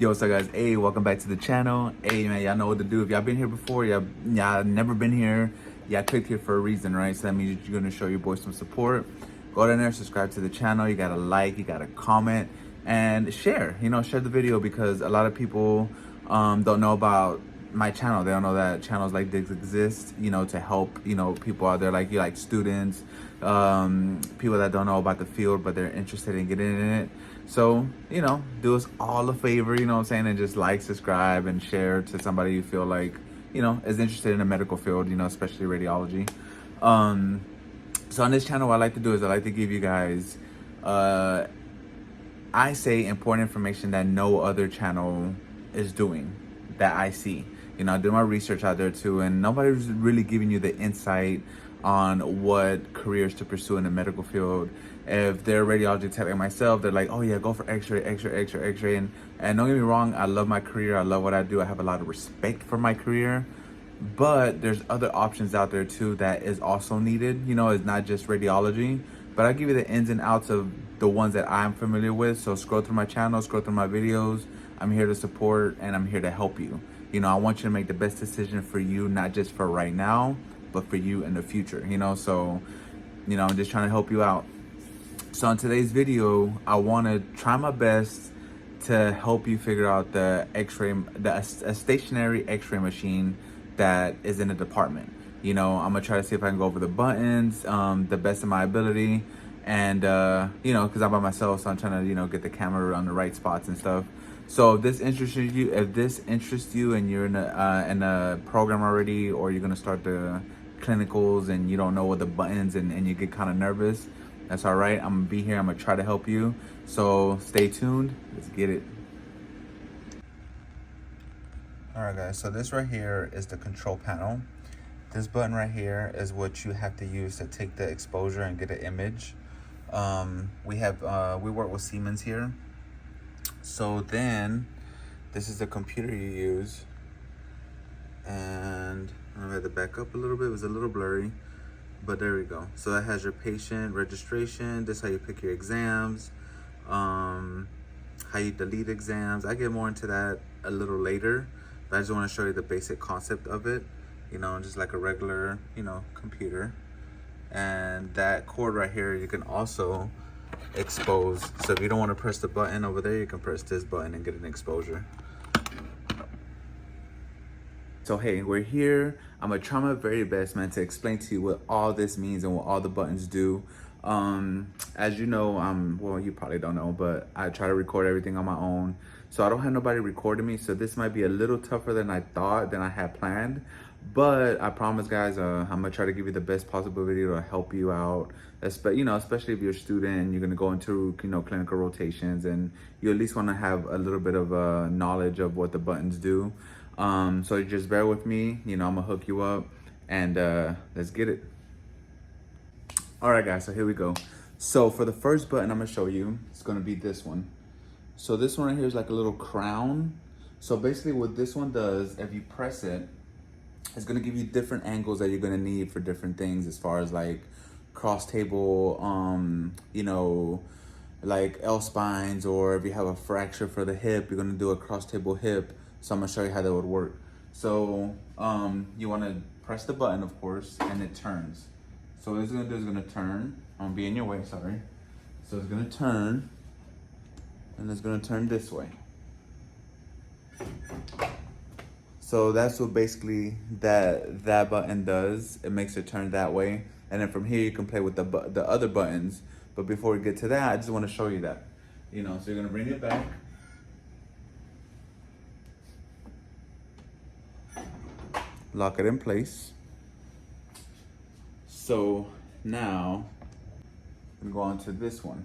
Yo, what's up guys? Hey, welcome back to the channel. Hey man, y'all know what to do. If y'all been here before, y'all never been here, y'all clicked here for a reason, right? So that means you're gonna show your boy some support. Go down there, subscribe to the channel. You gotta like, you gotta comment, and share. Share the video because a lot of people don't know about my channel. They don't know that channels like this exist, to help, people out there like you, like students, people that don't know about the field, but they're interested in getting in it. So, do us all a favor, what I'm saying, and just like, subscribe, and share to somebody you feel like, is interested in the medical field, especially radiology. So on this channel, what I like to do is I like to give you guys, I say important information that no other channel is doing, that I see. I do my research out there too, and nobody's really giving you the insight on what careers to pursue in the medical field. If they're a radiology tech like myself, they're like, oh yeah, go for x-ray. And don't get me wrong, I love my career, I love what I do, I have a lot of respect for my career, but there's other options out there too that is also needed. It's not just radiology, but I give you the ins and outs of the ones that I'm familiar with. So scroll through my channel, scroll through my videos. I'm here to support and I'm here to help you. I want you to make the best decision for you, not just for right now, but for you in the future, so, I'm just trying to help you out. So in today's video, I want to try my best to help you figure out the x-ray, a stationary x-ray machine that is in the department. I'm gonna try to see if I can go over the buttons, the best of my ability, and because I'm by myself, so I'm trying to get the camera on the right spots and stuff. So if this interests you, and you're in a program already, or you're gonna start the clinicals and you don't know what the buttons and you get kind of nervous, that's all right. I'm gonna be here. I'm gonna try to help you. So stay tuned. Let's get it. All right, guys. So this right here is the control panel. This button right here is what you have to use to take the exposure and get an image. We work with Siemens here. So then this is the computer you use, and I'm gonna have to back up a little bit. It was a little blurry, but there we go. So that has your patient registration. This is how you pick your exams, how you delete exams. I get more into that a little later, but I just want to show you the basic concept of it, just like a regular, computer. And that cord right here, you can also expose. So if you don't want to press the button over there, you can press this button and get an exposure. So hey, we're here. I'm gonna try my very best, man, to explain to you what all this means and what all the buttons do. As you know, well, you probably don't know, but I try to record everything on my own. So I don't have nobody recording me. So this might be a little tougher than I had planned. But I promise, guys, I'm gonna try to give you the best possible video to help you out. Especially if you're a student and you're gonna go into clinical rotations, and you at least want to have a little bit of knowledge of what the buttons do. So just bear with me. I'm gonna hook you up, and let's get it. All right, guys. So here we go. So for the first button I'm gonna show you, it's gonna be this one. So this one right here is like a little crown. So basically, what this one does, if you press it, it's gonna give you different angles that you're gonna need for different things, as far as like cross table, like L spines, or if you have a fracture for the hip, you're gonna do a cross table hip. So I'm gonna show you how that would work. So you wanna press the button, of course, and it turns. So what it's gonna do is gonna turn. I'm gonna be in your way, sorry. So it's gonna turn, and it's gonna turn this way. So that's what basically that button does. It makes it turn that way. And then from here you can play with the other buttons. But before we get to that, I just want to show you that. So you're gonna bring it back. Lock it in place. So now we go on to this one.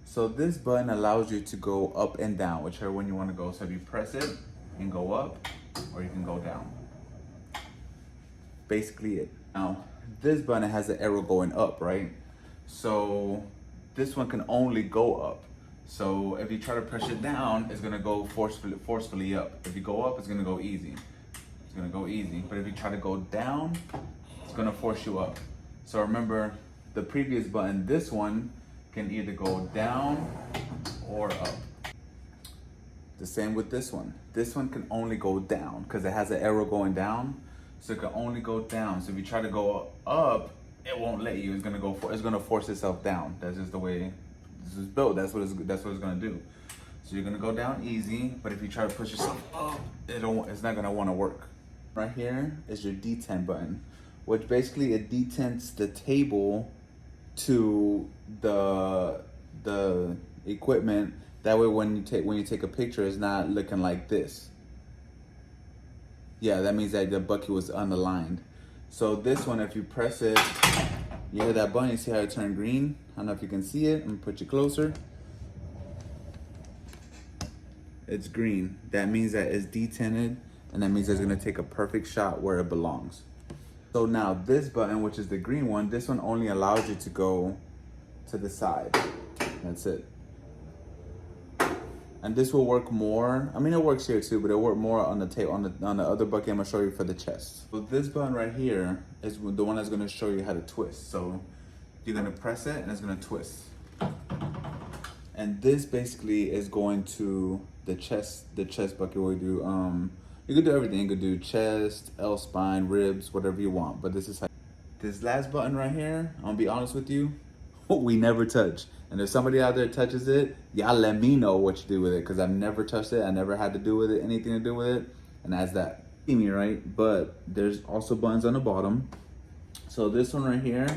So this button allows you to go up and down, whichever one you want to go. So if you press it, you can go up or you can go down. Basically it. Now, this button has an arrow going up, right? So this one can only go up. So if you try to press it down, it's gonna go forcefully up. If you go up, it's gonna go easy. It's gonna go easy. But if you try to go down, it's gonna force you up. So remember the previous button, this one can either go down or up. The same with this one. This one can only go down because it has an arrow going down. So it can only go down. So if you try to go up, it won't let you. It's gonna force itself down. That's just the way this is built. That's what it's gonna do. So you're gonna go down easy, but if you try to push yourself up, it's not gonna wanna work. Right here is your detent button, which basically it detents the table to the equipment. That way when you take a picture, it's not looking like this. Yeah, that means that the bucket was unaligned. So this one, if you press it, you hear that button, you see how it turned green? I don't know if you can see it. I'm gonna put you closer. It's green. That means that it's detented, and that means it's gonna take a perfect shot where it belongs. So now this button, which is the green one, this one only allows you to go to the side. That's it. And this will work more. I mean, it works here too, but it'll work more on the tape on the other bucket I'm gonna show you for the chest. So this button right here is the one that's gonna show you how to twist. So you're gonna press it and it's gonna twist. And this basically is going to the chest bucket where you do you can do everything. You could do chest, L spine, ribs, whatever you want. But this is how. This last button right here, I'm gonna be honest with you, we never touch. And if somebody out there touches it, y'all let me know what you do with it, because I've never touched it. I never had to do with it, anything to do with it. And that's that. See me, right? But there's also buttons on the bottom. So this one right here,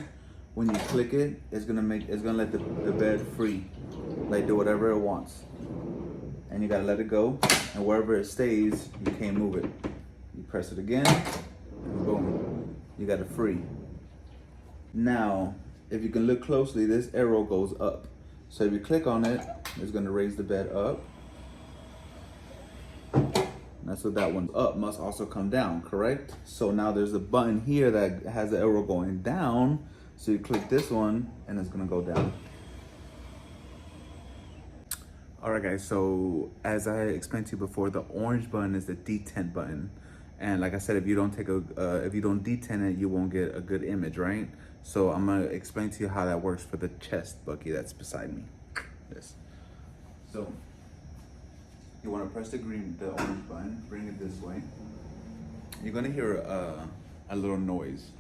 when you click it, it's gonna let the bed free, like do whatever it wants. And you gotta let it go, and wherever it stays, you can't move it. You press it again, and boom, you got it free. Now, if you can look closely, this arrow goes up. So if you click on it, it's gonna raise the bed up. That's what that one's up must also come down, correct? So now there's a button here that has the arrow going down. So you click this one and it's gonna go down. All right guys, so as I explained to you before, the orange button is the detent button. And like I said, if you don't detent it, you won't get a good image, right? So I'm gonna explain to you how that works for the chest bucket that's beside me. This. So you wanna press the orange button, bring it this way. You're gonna hear a little noise.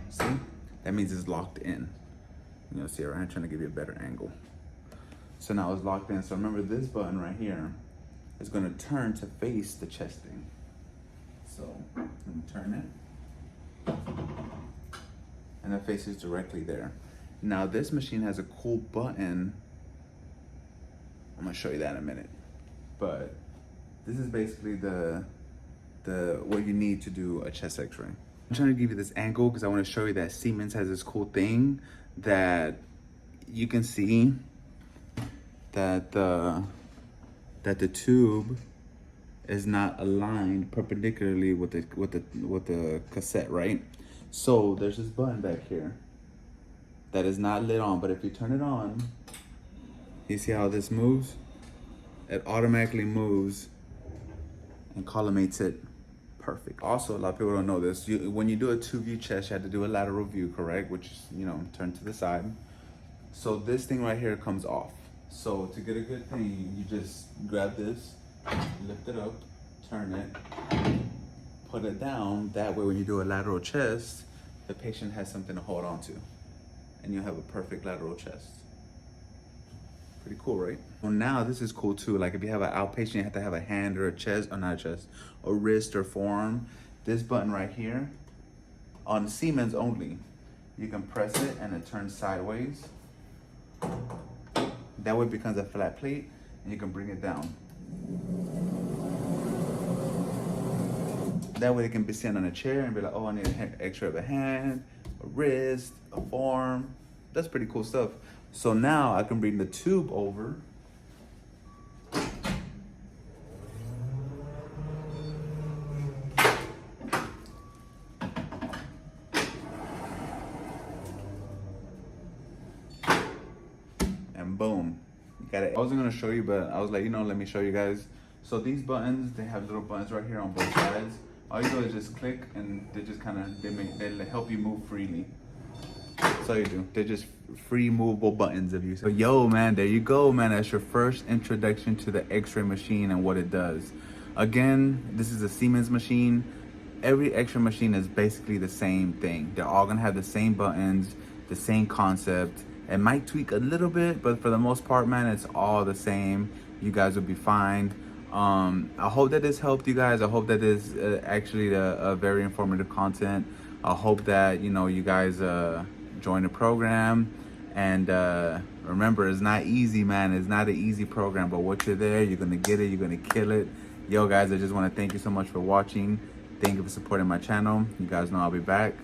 See? That means it's locked in. You know, see, right? I'm trying to give you a better angle. So now it's locked in. So remember, this button right here is gonna turn to face the chest thing. So I'm gonna turn it. And it faces directly there. Now this machine has a cool button. I'm gonna show you that in a minute. But this is basically the what you need to do a chest x-ray. I'm trying to give you this angle because I want to show you that Siemens has this cool thing that you can see that the tube is not aligned perpendicularly with the cassette, right? So there's this button back here that is not lit on, but if you turn it on, you see how this moves? It automatically moves and collimates it perfect. Also, a lot of people don't know this. When you do a 2-view chest, you have to do a lateral view, correct? Which is, you know, turn to the side. So this thing right here comes off. So to get a good thing, you just grab this, lift it up, turn it, put it down. That way when you do a lateral chest, the patient has something to hold on to. And you'll have a perfect lateral chest. Pretty cool, right? Well, now this is cool too. Like if you have an outpatient, you have to have a hand or a chest, or not a chest, a wrist or forearm. This button right here, on Siemens only, you can press it and it turns sideways. That way it becomes a flat plate and you can bring it down. That way it can be sitting on a chair and be like, oh, I need an extra of a hand, a wrist, a forearm. That's pretty cool stuff. So now I can bring the tube over. And boom, you got it. I wasn't gonna show you, but I was like, you know, let me show you guys. So these buttons, they have little buttons right here on both sides. All you do is just click and they just kind of, they help you move freely. That's all you do. They just free movable buttons if you so yo man, there you go man. That's your first introduction to the X-ray machine and what it does. Again, this is a Siemens machine. Every X-ray machine is basically the same thing. They're all gonna have the same buttons, the same concept. It might tweak a little bit, but for the most part, man, it's all the same. You guys will be fine. I hope that this helped you guys. I hope that this actually a very informative content. I hope that you guys join the program. And remember, it's not easy, man. It's not an easy program, but once you're there, you're gonna get it. You're gonna kill it. Yo, guys, I just want to thank you so much for watching. Thank you for supporting my channel. You guys know I'll be back.